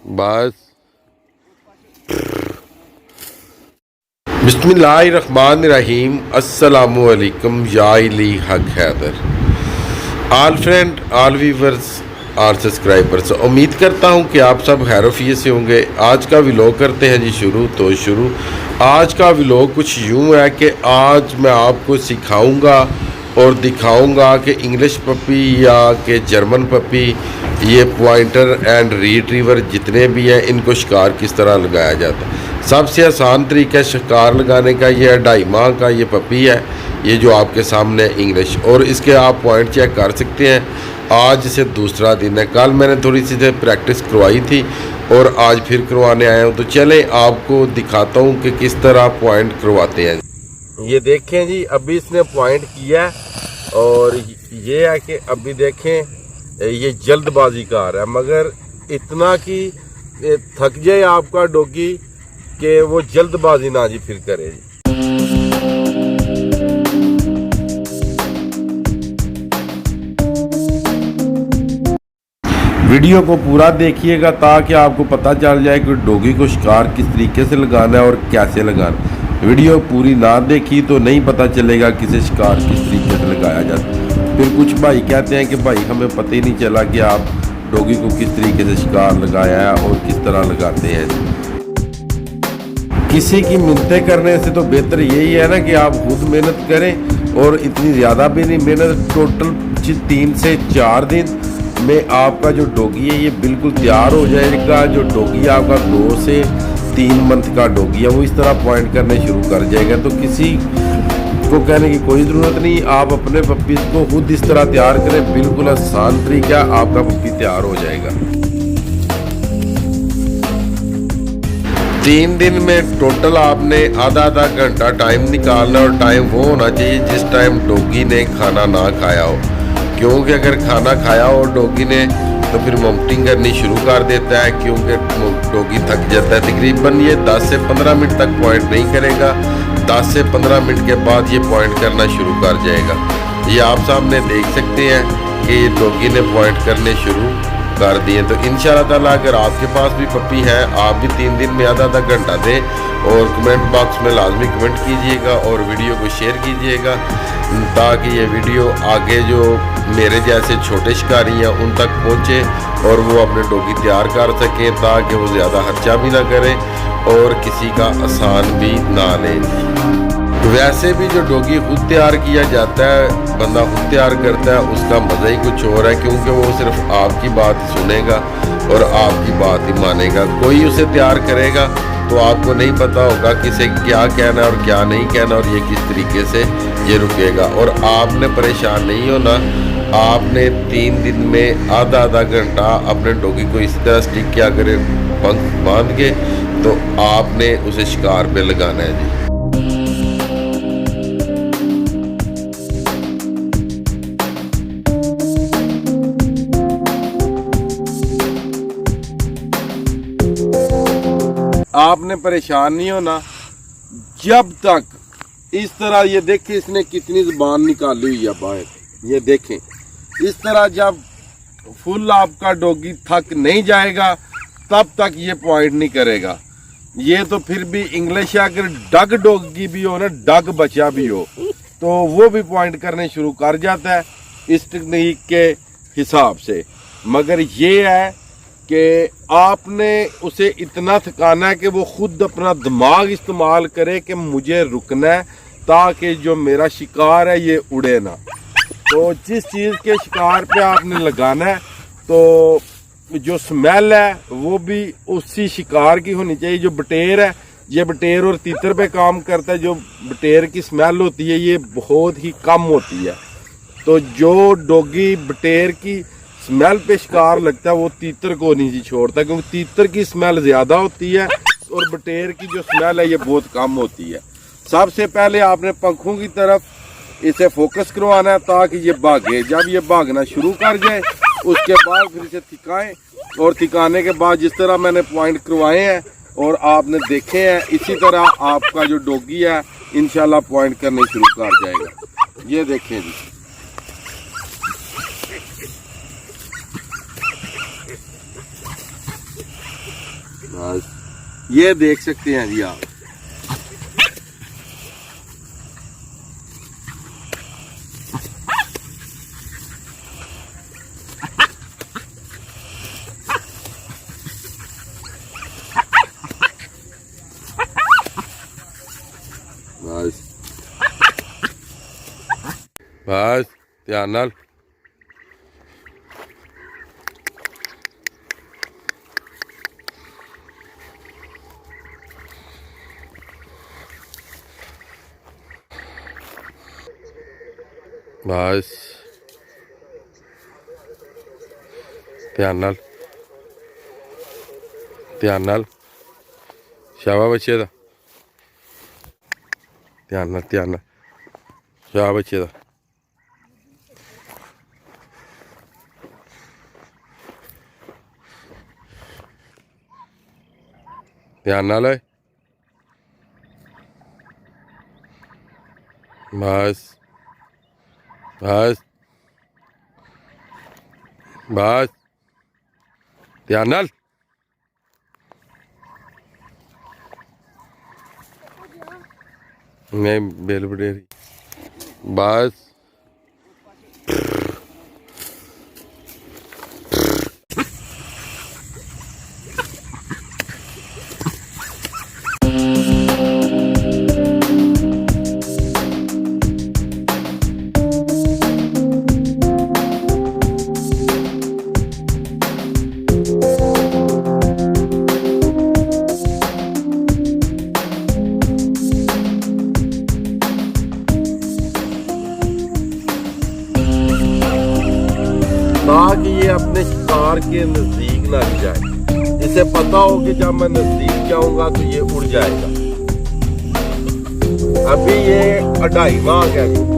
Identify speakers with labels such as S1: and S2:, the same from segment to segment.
S1: बस बिस्मिल्लाहिर्रहमानिर्रहीम अस्सलामु अलैकुम या इली हक Haider. All friend, all viewers और सब्सक्राइबर्स, उम्मीद करता हूं कि आप सब खैर-ओ-आफियत से होंगे। आज का व्लॉग करते हैं जी शुरू। आज का व्लॉग कुछ यूं है कि आज मैं आपको सिखाऊंगा और दिखाऊंगा कि इंग्लिश पपी या कि जर्मन पपी, ये पॉइंटर एंड रिट्रीवर जितने भी हैं, इनको शिकार किस तरह लगाया जाता है। सबसे आसान तरीका शिकार लगाने का ये 2.5 माह का ये पपी है, ये जो आपके सामने इंग्लिश, और इसके आप पॉइंट चेक कर सकते हैं। आज से दूसरा दिन है। कल मैंने थोड़ी सी प्रैक्टिस करवाई थी और आज फिर करवाने आया हूँ। तो चलें आपको दिखाता हूँ कि किस तरह पॉइंट करवाते हैं। ये देखें जी, अभी इसने पॉइंट किया है और ये है कि अभी देखें ये जल्दबाजी का आ रहा है, मगर इतना कि थक जाए आपका डॉगी कि वो जल्दबाजी ना जी फिर करे जी। वीडियो को पूरा देखिएगा ताकि आपको पता चल जाए कि डॉगी को शिकार किस तरीके से लगाना है और कैसे लगाना। वीडियो पूरी ना देखी तो नहीं पता चलेगा किसे शिकार किस तरीके से लगाया जाता है। फिर कुछ भाई कहते हैं कि भाई हमें पता ही नहीं चला कि आप डॉगी को किस तरीके से शिकार लगाया है और किस तरह लगाते हैं। किसी की मिन्नतें करने से तो बेहतर यही है ना कि आप खुद मेहनत करें, और इतनी ज़्यादा भी नहीं मेहनत। टोटल 3 से 4 दिन में आपका जो डॉगी है ये बिल्कुल तैयार हो जाएगा। जो डॉगी आपका 2 से 3 मंथ का डॉगी है वो इस तरह पॉइंट करने शुरू कर जाएगा। तो किसी को कहने की कोई ज़रूरत नहीं, आप अपने पप्पी को खुद इस तरह तैयार करें। बिल्कुल आसान तरीका, आपका पप्पी तैयार हो जाएगा। 3 दिन में टोटल आपने आधा घंटा टाइम निकालना, और टाइम वो होना चाहिए जिस टाइम डॉगी ने खाना ना खाया हो। क्योंकि अगर खाना खाया हो डॉगी ने तो फिर वॉमिटिंग करनी शुरू कर देता है, क्योंकि डॉगी थक जाता है। तकरीबन ये 10 से 15 मिनट तक पॉइंट नहीं करेगा। 10 से 15 मिनट के बाद ये पॉइंट करना शुरू कर जाएगा। ये आप सामने देख सकते हैं कि ये डॉगी ने पॉइंट करने शुरू कर दिए। तो इंशाल्लाह ताला अगर आपके पास भी पपी है, आप भी 3 दिन में आधा घंटा दें और कमेंट बॉक्स में लाजमी कमेंट कीजिएगा और वीडियो को शेयर कीजिएगा, ताकि ये वीडियो आगे जो मेरे जैसे छोटे शिकारी हैं उन तक पहुँचे और वो अपने डॉगी तैयार कर सकें, ताकि वो ज़्यादा खर्चा भी ना करें और किसी का आसान भी ना लें। वैसे भी जो डॉगी खुद तैयार किया जाता है, बंदा खुद तैयार करता है, उसका मज़ा ही कुछ और है, क्योंकि वो सिर्फ आपकी बात सुनेगा और आपकी बात ही मानेगा। कोई उसे तैयार करेगा तो आपको नहीं पता होगा किसे क्या कहना और क्या नहीं कहना, और ये किस तरीके से ये रुकेगा। और आपने परेशान नहीं होना। आपने 3 दिन में आधा घंटा अपने डॉगी को इस तरह स्टिक किया करें, पंख बांध के, तो आपने उसे शिकार पे लगाना है जी। आपने परेशान नहीं होना जब तक इस तरह, ये देखें इसने कितनी ज़ुबान निकाली हुई है बाहर, ये देखें इस तरह। जब फुल आपका डॉगी थक नहीं जाएगा तब तक ये पॉइंट नहीं करेगा। ये तो फिर भी इंग्लिश है, अगर डग डॉगी भी हो ना, डग बच्चा भी हो, तो वो भी पॉइंट करने शुरू कर जाता है इस टेक्निक के हिसाब से। मगर ये है कि आपने उसे इतना थकाना है कि वो खुद अपना दिमाग इस्तेमाल करे कि मुझे रुकना है, ताकि जो मेरा शिकार है ये उड़े ना। तो जिस चीज़ के शिकार पे आपने लगाना है, तो जो स्मेल है वो भी उसी शिकार की होनी चाहिए। जो बटेर है, ये बटेर और तीतर पे काम करता है। जो बटेर की स्मेल होती है ये बहुत ही कम होती है। तो जो डॉगी बटेर की स्मेल पे शिकार लगता है वो तीतर को नहीं छोड़ता, क्योंकि तीतर की स्मेल ज़्यादा होती है और बटेर की जो स्मेल है ये बहुत कम होती है। सबसे पहले आपने पंखों की तरफ इसे फोकस करवाना है ताकि ये भागे। जब ये भागना शुरू कर जाए उसके बाद फिर इसे थिकाएं, और थिकाने के बाद जिस तरह मैंने पॉइंट करवाए हैं और आपने देखे हैं, इसी तरह आपका जो डॉगी है इंशाल्लाह पॉइंट करने शुरू कर जाएगा। ये देखें जी, बस ये देख सकते हैं जी आप। बस बस ध्यान नाल। बस ध्यान नाल, ध्यान नाल। शाबाश बच्चे दा, ध्यान नाल, ध्यान नाल। शाबाश बच्चे दा। ध्यान नाल है। बस बस बस ध्यान नाल। नहीं बेल बडेरी। बस ताकि ये अपने शिकार के नजदीक ना जाए। इसे पता हो कि जब मैं नजदीक जाऊंगा तो ये उड़ जाएगा। अभी ये 2.5 माह गया।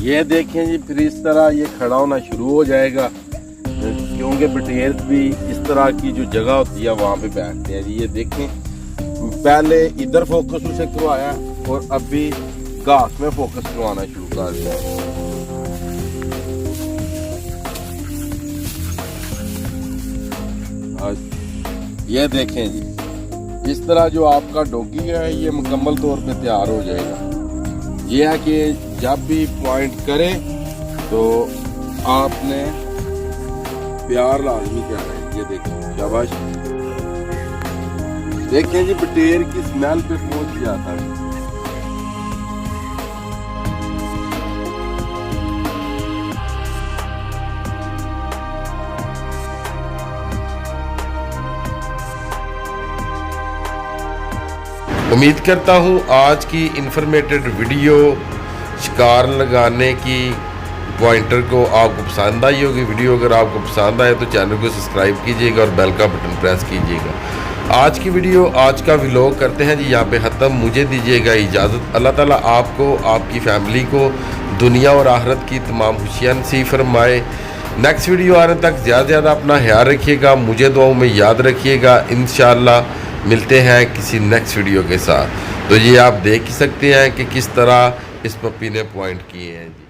S1: ये देखें जी, फिर इस तरह ये खड़ा होना शुरू हो जाएगा, क्योंकि बटेर भी इस तरह की जो जगह होती है वहाँ पे बैठते हैं जी। ये देखें, पहले इधर फोकस उसे करवाया और अभी घास में फोकस करवाना शुरू कर दिया। ये देखें जी, इस तरह जो आपका डॉगी है ये मुकम्मल तौर पे तैयार हो जाएगा। ये है कि जब भी पॉइंट करें तो आपने प्यार लाजमी करना है। ये देखें, शाबाश। देखें जी, बटेर की स्मेल पे पहुंच जाता है। उम्मीद करता हूँ आज की इन्फॉर्मेटिव वीडियो शिकार लगाने की पॉइंटर को आपको पसंद आई होगी। वीडियो अगर आपको पसंद आए तो चैनल को सब्सक्राइब कीजिएगा और बेल का बटन प्रेस कीजिएगा। आज की वीडियो, आज का व्लॉग करते हैं जी यहाँ पे ख़त्म। मुझे दीजिएगा इजाज़त। अल्लाह ताला आपको, आपकी फैमिली को दुनिया और आखिरत की तमाम खुशियाँ नसीब फरमाए। नेक्स्ट वीडियो आने तक ज़्यादा से ज़्यादा अपना ख्याल रखिएगा, मुझे दुआओं में याद रखिएगा। इंशाअल्लाह मिलते हैं किसी नेक्स्ट वीडियो के साथ। तो ये आप देख ही सकते हैं कि किस तरह इस पप्पी ने पॉइंट किए हैं जी।